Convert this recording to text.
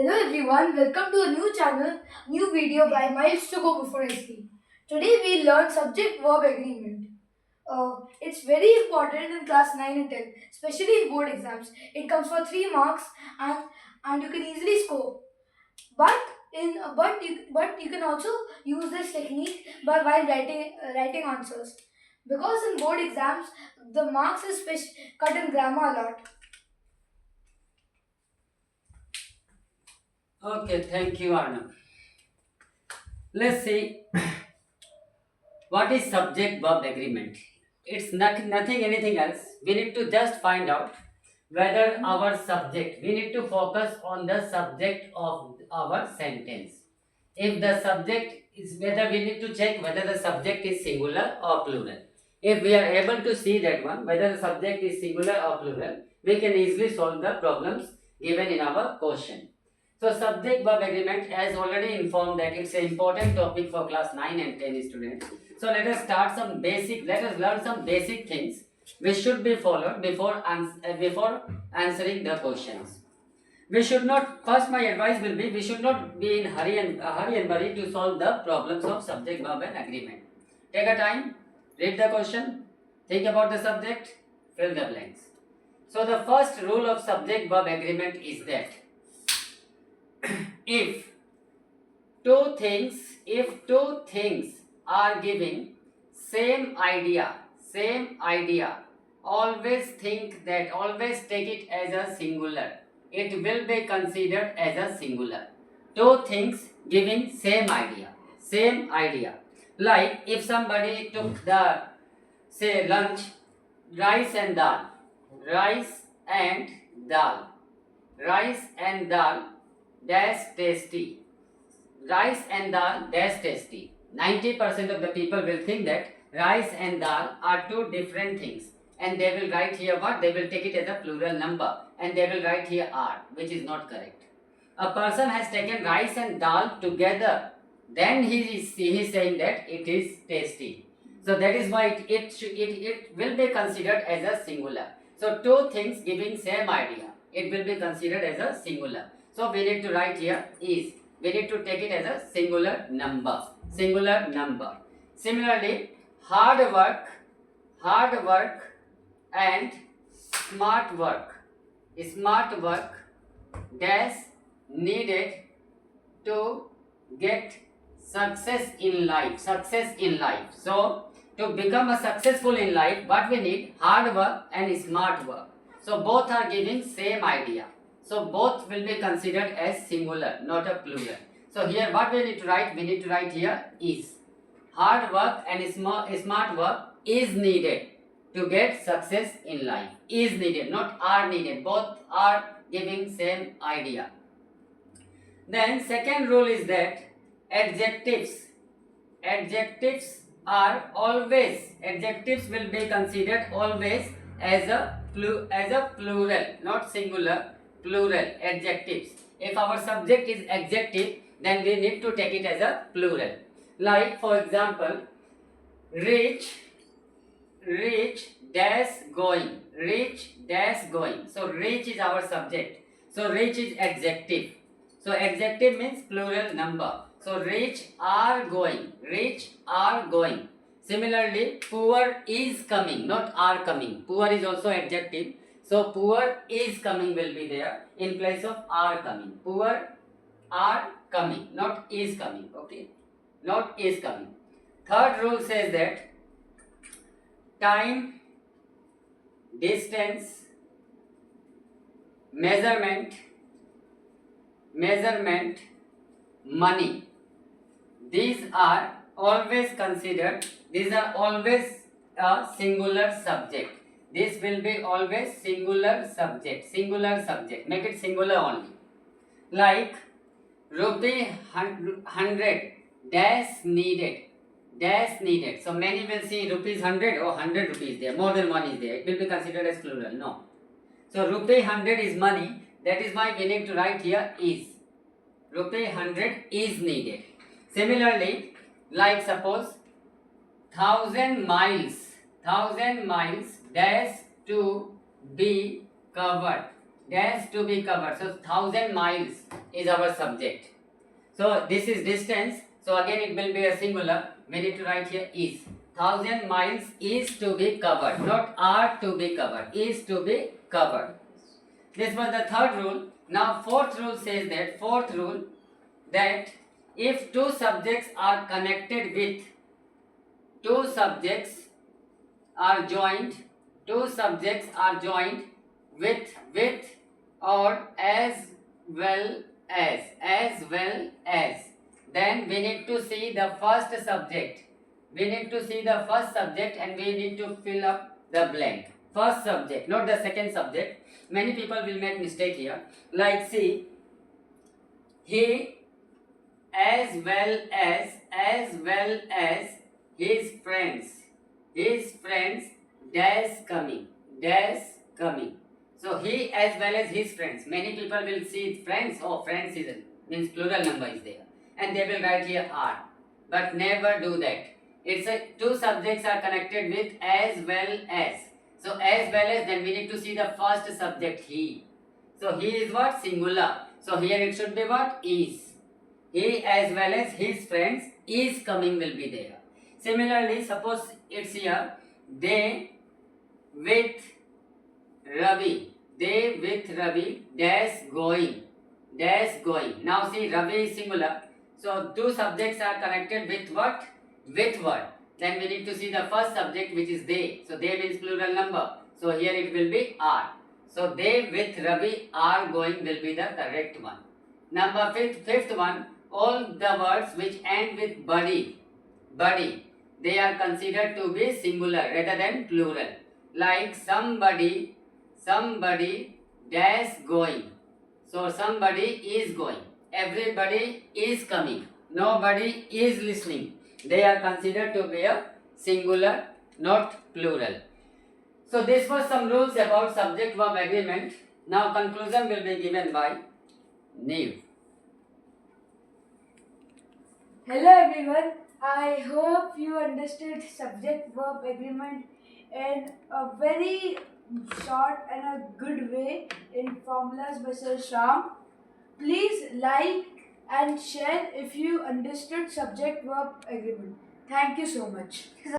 Hello everyone, welcome to a new channel, new video by Miles to Go Before I Speak. Today we learn subject-verb agreement. It's very important in class 9 and 10, especially in board exams. It comes for 3 marks and you can easily score. But you can also use this technique while writing answers. Because in board exams, the marks is cut in grammar a lot. Okay, thank you, Arnab. Let's see what is subject verb agreement. It's nothing anything else. We need to just find out whether our subject, we need to focus on the subject of our sentence. If the subject is, whether we need to check whether the subject is singular or plural. If we are able to see that one, whether the subject is singular or plural, we can easily solve the problems given in our question. So subject verb agreement, as already informed that it's an important topic for class 9 and 10 students. So let us learn some basic things which should be followed before answering the questions. We should not, first my advice will be, we should not be in hurry and worry to solve the problems of subject verb and agreement. Take a time, read the question, think about the subject, fill the blanks. So the first rule of subject verb agreement is that if two things are giving same idea, always take it as a singular. It will be considered as a singular. Two things giving same idea. Like if somebody took the, say, lunch, rice and dal, rice and dal, rice and dal, dash tasty. Rice and dal dash tasty. 90% of the people will think that rice and dal are two different things, and they will write here what? They will take it as a plural number and they will write here are, which is not correct. A person has taken rice and dal together, then he is saying that it is tasty. So that is why it will be considered as a singular. So two things giving same idea, it will be considered as a singular. So we need to write here is. We need to take it as a singular number. Singular number. Similarly, hard work and smart work. Smart work dash needed to get success in life. Success in life. So to become a successful in life, what we need? Hard work and smart work. So both are giving same idea. So both will be considered as singular, not a plural. So here what we need to write? We need to write here is. Hard work and smart work is needed to get success in life. Is needed, not are needed. Both are giving same idea. Then second rule is that adjectives will be considered always as a plural, not singular, plural. Adjectives, if our subject is adjective, then we need to take it as a plural. Like for example, rich dash going, so rich is our subject, so rich is adjective, so adjective means plural number. So rich are going. Similarly, poor is coming, not are coming. Poor is also adjective. So poor is coming will be there in place of are coming. Poor are coming, not is coming. Okay, not is coming. Third rule says that time, distance, measurement, money. These are always a singular subject. This will be always singular subject. Make it singular only. Like rupee 100 dash needed. So many will see rupees 100 or 100 rupees there. More than one is there. It will be considered as plural. No. So rupee 100 is money. That is why we need to write here is. Rupee 100 is needed. Similarly, like suppose 1000 miles dash to be covered. So 1000 miles is our subject. So this is distance. So again it will be a singular. We need to write here is. 1,000 miles is to be covered, not are to be covered, is to be covered. This was the third rule. Now fourth rule says that if two subjects are connected with, two subjects are joined with or as well as, then we need to see the first subject. And we need to fill up the blank. First subject, not the second subject. Many people will make mistake here. Like see, he as well as his friends dash coming. So he as well as his friends. Many people will see friends. Oh, friends is means plural number is there, and they will write here are. But never do that. It's a two subjects are connected with as well as. So as well as, then we need to see the first subject he. So he is what? Singular. So here it should be what? Is. He as well as his friends is coming will be there. Similarly, suppose it's here they with Ravi dash going. Now see, Ravi is singular. So two subjects are connected with what? With what? Then we need to see the first subject, which is they. So they means plural number. So here it will be are. So they with Ravi are going will be the correct one. Number fifth one, all the words which end with buddy, they are considered to be singular rather than plural. Like somebody dash going. So somebody is going. Everybody is coming. Nobody is listening. They are considered to be a singular, not plural. So this was some rules about subject-verb agreement. Now conclusion will be given by Neve. Hello everyone. I hope you understood subject-verb agreement in a very short and a good way in Formulas by Sir Sham. Please like and share if you understood subject-verb agreement. Thank you so much.